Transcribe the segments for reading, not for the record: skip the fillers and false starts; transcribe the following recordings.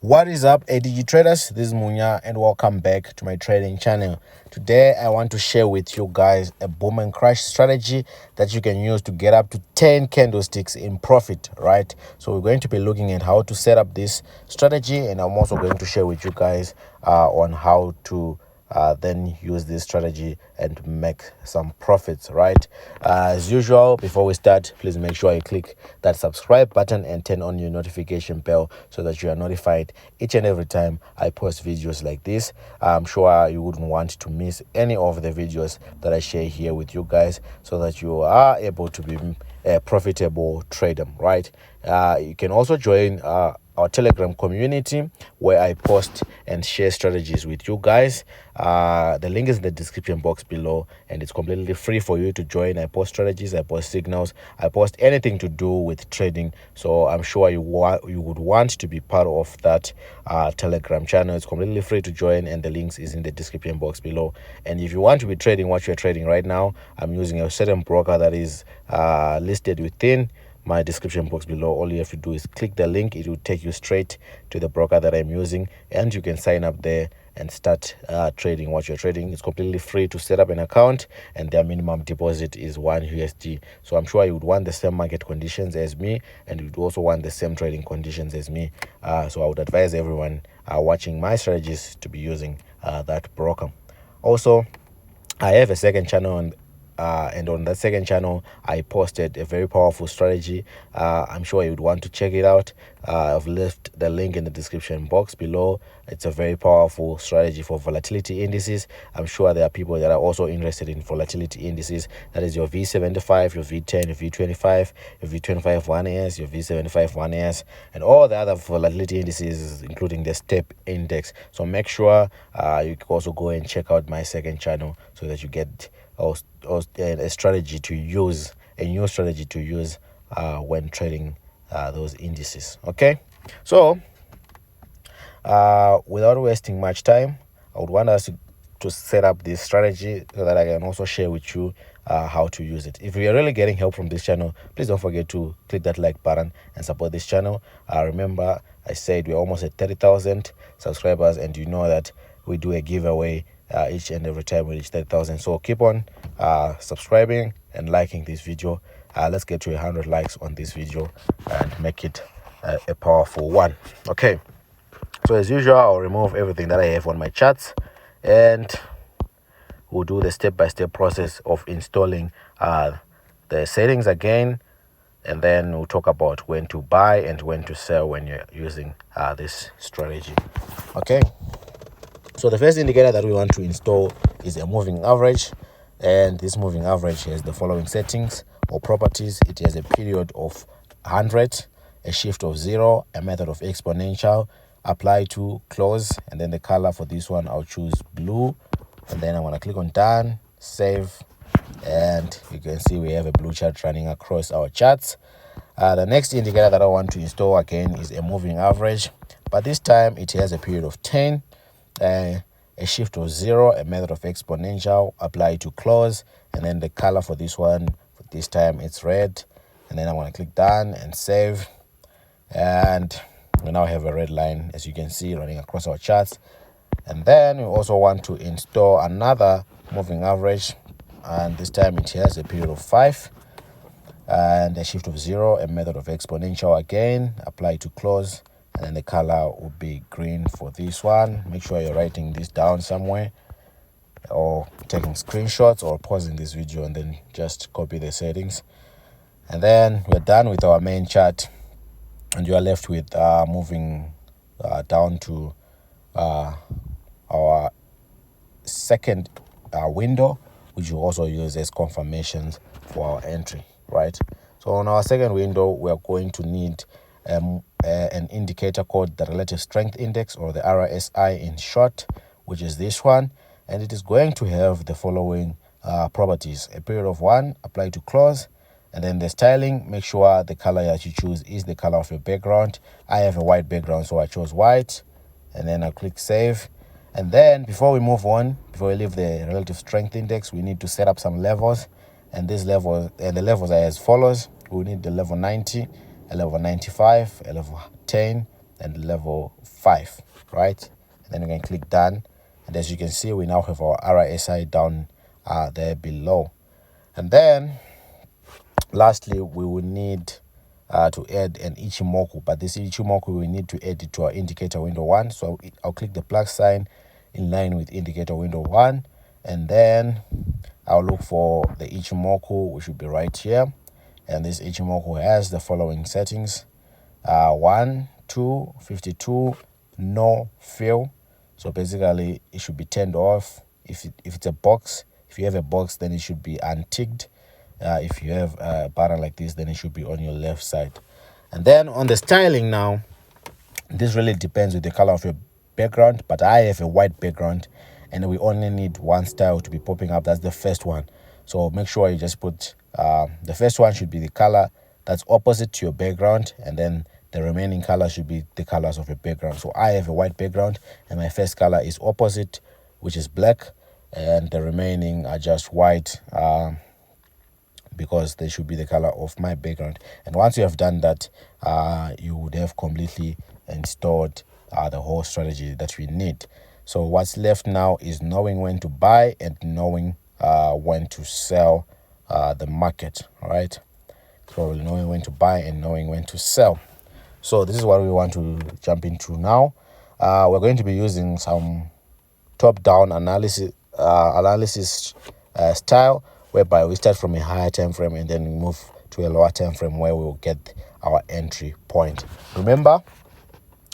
What is up, ADG traders? This is Munya and welcome back to my trading channel. Today I want to share with you guys a boom and crash strategy that you can use to get up to 10 candlesticks in profit, right? So we're going to be looking at how to set up this strategy, and I'm also going to share with you guys on how to then use this strategy and make some profits, right? As usual, before we start, please make sure you click that subscribe button and turn on your notification bell so that you are notified each and every time I post videos like this. I'm sure you wouldn't want to miss any of the videos that I share here with you guys, so that you are able to be a profitable trader, right? You can also join our Telegram community, where I post and share strategies with you guys. The link is in the description box below, and it's completely free for you to join. I post strategies, I post signals, I post anything to do with trading. So I'm sure you would want to be part of that Telegram channel. It's completely free to join, and the links is in the description box below. And if you want to be trading what you're trading right now, I'm using a certain broker that is listed within my description box below. All you have to do is click the link. It will take you straight to the broker that I'm using, and you can sign up there and start trading what you're trading. It's completely free to set up an account, and their minimum deposit is $1. So I'm sure you would want the same market conditions as me, and you would also want the same trading conditions as me. So I would advise everyone watching my strategies to be using that broker. Also, I have a second channel, and on that second channel I posted a very powerful strategy. I'm sure you would want to check it out. I've left the link in the description box below. It's a very powerful strategy for volatility indices. I'm sure there are people that are also interested in volatility indices. That is your V75, your V10, your V25, your V25 1S, your V75 1S, and all the other volatility indices, including the step index. So make sure you can also go and check out my second channel, so that you get a strategy to use, a new strategy to use when trading those indices. Okay, so without wasting much time, I would want us to set up this strategy so that I can also share with you how to use it. If you are really getting help from this channel, please don't forget to click that like button and support this channel. Remember, I said we're almost at 30,000 subscribers, and you know that we do a giveaway each and every time we reach 30,000. So keep on subscribing and liking this video. Let's get to 100 likes on this video and make it a powerful one. Okay, so as usual, I'll remove everything that I have on my charts, and we'll do the step-by-step process of installing the settings again, and then we'll talk about when to buy and when to sell when you're using this strategy. Okay, so the first indicator that we want to install is a moving average, and this moving average has the following settings or properties. It has a period of 100, a shift of 0, a method of exponential, apply to, close, and then the color for this one I'll choose blue, and then I'm going to click on done, save, and you can see we have a blue chart running across our charts. The next indicator that I want to install again is a moving average, but this time it has a period of 10, a shift of 0, a method of exponential, apply to, close, and then the color for this one, for this time it's red, and then I want to click done and save, and we now have a red line, as you can see, running across our charts. And then we also want to install another moving average, and this time it has a period of 5 and a shift of 0, a method of exponential again, apply to, close, and then the color will be green for this one. Make sure you're writing this down somewhere, or taking screenshots, or pausing this video and then just copy the settings. And then we're done with our main chart, and you are left with moving down to our second window, which you also use as confirmations for our entry, right? So on our second window, we are going to need an indicator called the relative strength index, or the RSI in short, which is this one, and it is going to have the following properties: a period of 1, apply to, close, and then the styling. Make sure the color that you choose is the color of your background. I have a white background, so I chose white, and then I'll click save. And then before we move on, before we leave the relative strength index, we need to set up some levels, and these levels, and the levels are as follows. We need the level 90, a level 95, a level 10, and level 5, right? And then you can click done, and as you can see, we now have our RSI down there below. And then lastly, we will need to add an Ichimoku, but this Ichimoku we need to add it to our indicator window 1. So I'll click the plus sign in line with indicator window 1, and then I'll look for the Ichimoku, which will be right here. And this Ichimoku has the following settings: 1, 2, 52, no fill. So basically it should be turned off. If it's a box, if you have a box, then it should be unticked. If you have a button like this, then it should be on your left side. And then on the styling now, this really depends with the color of your background, but I have a white background and we only need one style to be popping up. That's the first one. So make sure you just put the first one should be the color that's opposite to your background, and then the remaining color should be the colors of your background. So I have a white background and my first color is opposite, which is black, and the remaining are just white because they should be the color of my background. And once you have done that, you would have completely installed the whole strategy that we need. So what's left now is knowing when to buy and knowing when to sell the market. All right, so knowing when to buy and knowing when to sell. So this is what we want to jump into now. We're going to be using some top-down analysis style, whereby we start from a higher time frame and then we move to a lower time frame where we will get our entry point. Remember,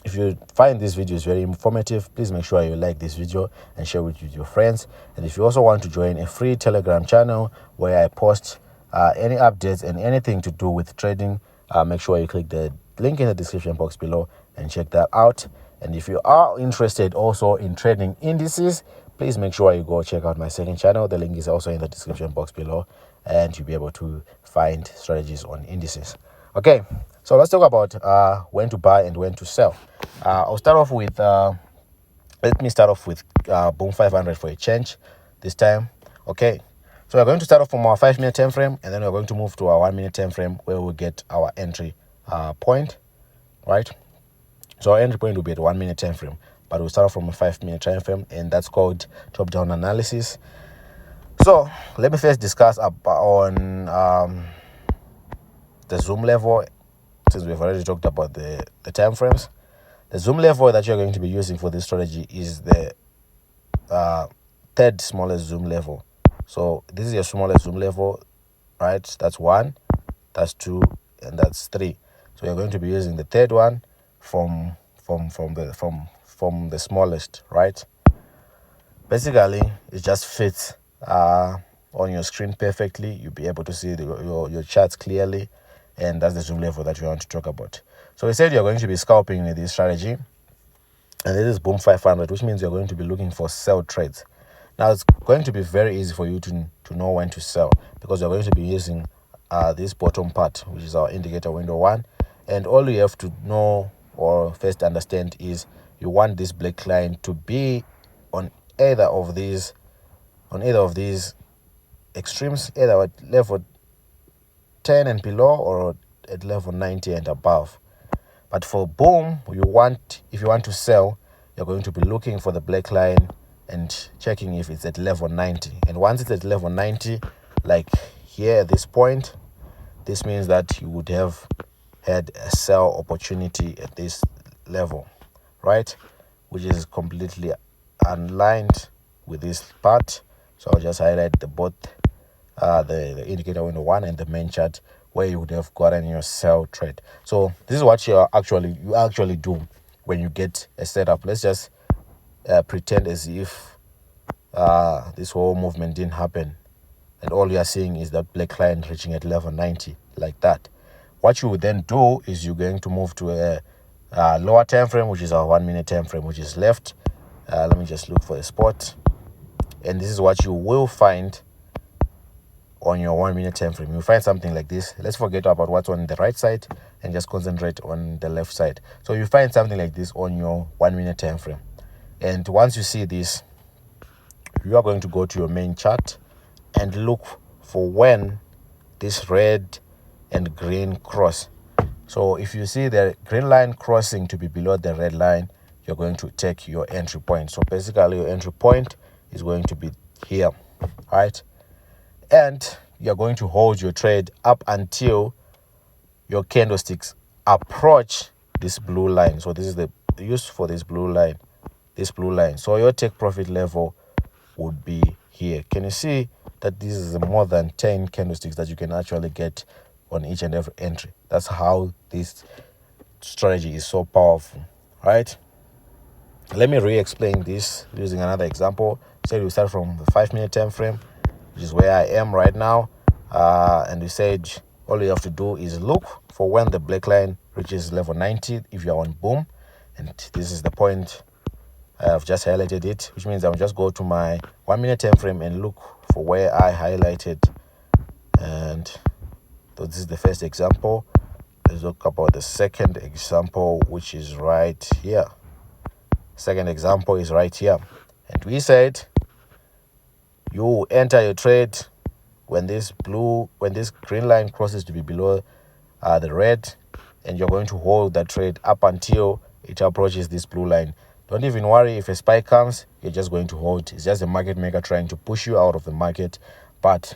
if you find this video is very informative, please make sure you like this video and share it with your friends. And if you also want to join a free Telegram channel where I post any updates and anything to do with trading, make sure you click the link in the description box below and check that out. And if you are interested also in trading indices, please make sure you go check out my second channel. The link is also in the description box below, and you'll be able to find strategies on indices. Okay, so let's talk about when to buy and when to sell. I'll start off with let me start off with Boom 500 for a change this time. Okay, so we're going to start off from our 5-minute time frame, and then we're going to move to our 1-minute time frame where we'll get our entry point, right? So our entry point will be at 1-minute time frame, but we'll start off from a 5-minute time frame, and that's called top-down analysis. So let me first discuss on the zoom level, since we've already talked about the time frames. The zoom level that you're going to be using for this strategy is the third smallest zoom level. So this is your smallest zoom level, right? That's 1, that's 2, and that's 3. So you're going to be using the third one from the smallest, right? Basically, it just fits on your screen perfectly. You'll be able to see your charts clearly, and that's the zoom level that we want to talk about. So we said you're going to be scalping with this strategy, and this is Boom 500, which means you're going to be looking for sell trades. Now it's going to be very easy for you to know when to sell, because you're going to be using this bottom part, which is our indicator window 1, and all you have to know or first understand is you want this black line to be on either of these extremes, either at level 10 and below or at level 90 and above. But for Boom, if you want to sell, you're going to be looking for the black line and checking if it's at level 90. And once it's at level 90, like here at this point, this means that you would have had a sell opportunity at this level, right? Which is completely unlined with this part. So I'll just highlight both the indicator window 1 and the main chart where you would have gotten your sell trade. So this is what you actually do when you get a setup. Let's just pretend as if this whole movement didn't happen, and all you are seeing is that black line reaching at level 90 like that. What you would then do is you're going to move to a lower time frame, which is our 1-minute time frame, which is left. Let me just look for a spot, and this is what you will find on your 1-minute time frame. You'll find something like this. Let's forget about what's on the right side and just concentrate on the left side. So you find something like this on your 1-minute time frame, and once you see this, you are going to go to your main chart and look for when this red and green cross. So if you see the green line crossing to be below the red line, you're going to take your entry point. So basically your entry point is going to be here, right? And you're going to hold your trade up until your candlesticks approach this blue line. So this is the use for this blue line, So your take profit level would be here. Can you see that this is more than 10 candlesticks that you can actually get on each and every entry? That's how this strategy is so powerful, right? Let me re-explain this using another example. Say we start from the 5-minute time frame, which is where I am right now, and we said all you have to do is look for when the black line reaches level 90 if you're on boom, and this is the point. I've just highlighted it, which means I'll just go to my 1-minute time frame and look for where I highlighted. And so this is the first example. Let's look about the second example, which is right here. Second example is right here. And we said you enter your trade when this green line crosses to be below the red, and you're going to hold that trade up until it approaches this blue line. Don't even worry if a spike comes, you're just going to hold. It's just the market maker trying to push you out of the market, but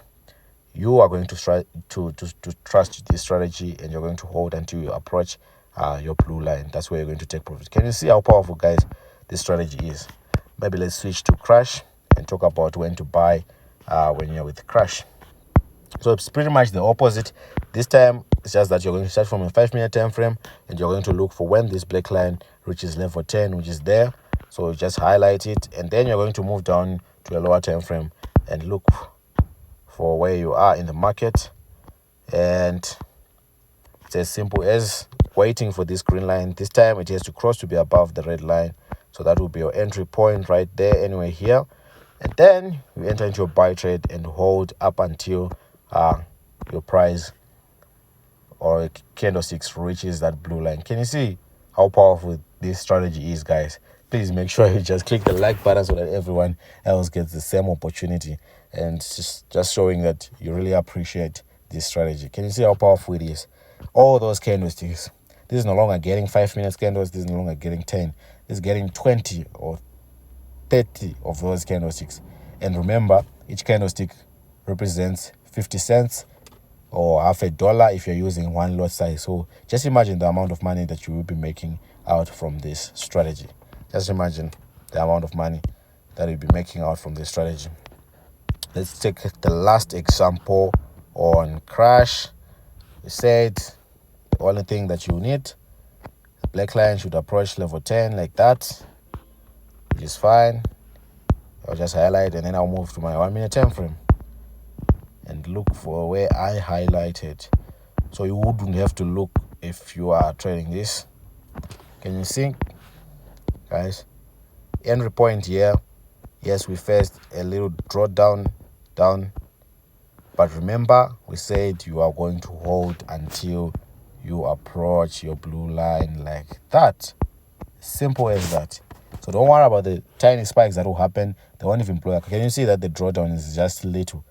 you are going to try to trust this strategy, and you're going to hold until you approach your blue line. That's where you're going to take profit. Can you see how powerful, guys, this strategy is? Maybe let's switch to crash and talk about when to buy when you're with crash. So it's pretty much the opposite. This time it's just that you're going to start from a 5-minute time frame, and you're going to look for when this black line reaches level 10, which is there. So you just highlight it, and then you're going to move down to a lower time frame and look for where you are in the market. And it's as simple as waiting for this green line. This time it has to cross to be above the red line, so that will be your entry point right there, anyway here. And then you enter into your buy trade and hold up until your price or candlesticks reaches that blue line. Can you see how powerful this strategy is, guys? Please make sure you just click the like button so that everyone else gets the same opportunity, and just showing that you really appreciate this strategy. Can you see how powerful it is? All those candlesticks. This is no longer getting 5-minute candles. This is no longer getting 10. This is getting 20 or 30 of those candlesticks. And remember, each candlestick represents 50 cents or $0.50 if you're using one lot size. So just imagine the amount of money that you will be making out from this strategy. Just imagine the amount of money that you'll be making out from this strategy. Let's take the last example on crash. We said the only thing that you need, the black line should approach level 10 like that, which is fine. I'll just highlight, and then I'll move to my 1-minute time frame and look for where I highlighted. So you wouldn't have to look if you are trading this. Can you see, guys? Entry point here. Yes, we faced a little drawdown down, but remember we said you are going to hold until you approach your blue line like that. Simple as that. So don't worry about the tiny spikes that will happen. They won't even blow. Can you see that the drawdown is just little?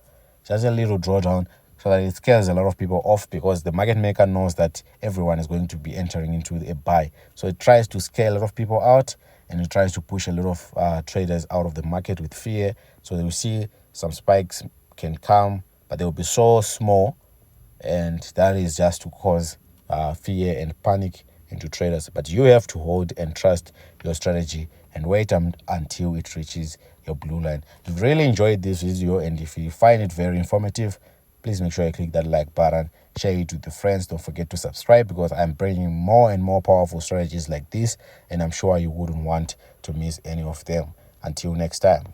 Just a little drawdown, so that it scares a lot of people off, because the market maker knows that everyone is going to be entering into a buy. So it tries to scare a lot of people out, and it tries to push a lot of traders out of the market with fear. So they will see some spikes can come, but they will be so small, and that is just to cause fear and panic into traders. But you have to hold and trust your strategy and wait until it reaches your blue line. If you've really enjoyed this video, and if you find it very informative, please make sure you click that like button, share it with your friends. Don't forget to subscribe, because I'm bringing more and more powerful strategies like this, and I'm sure you wouldn't want to miss any of them. Until next time.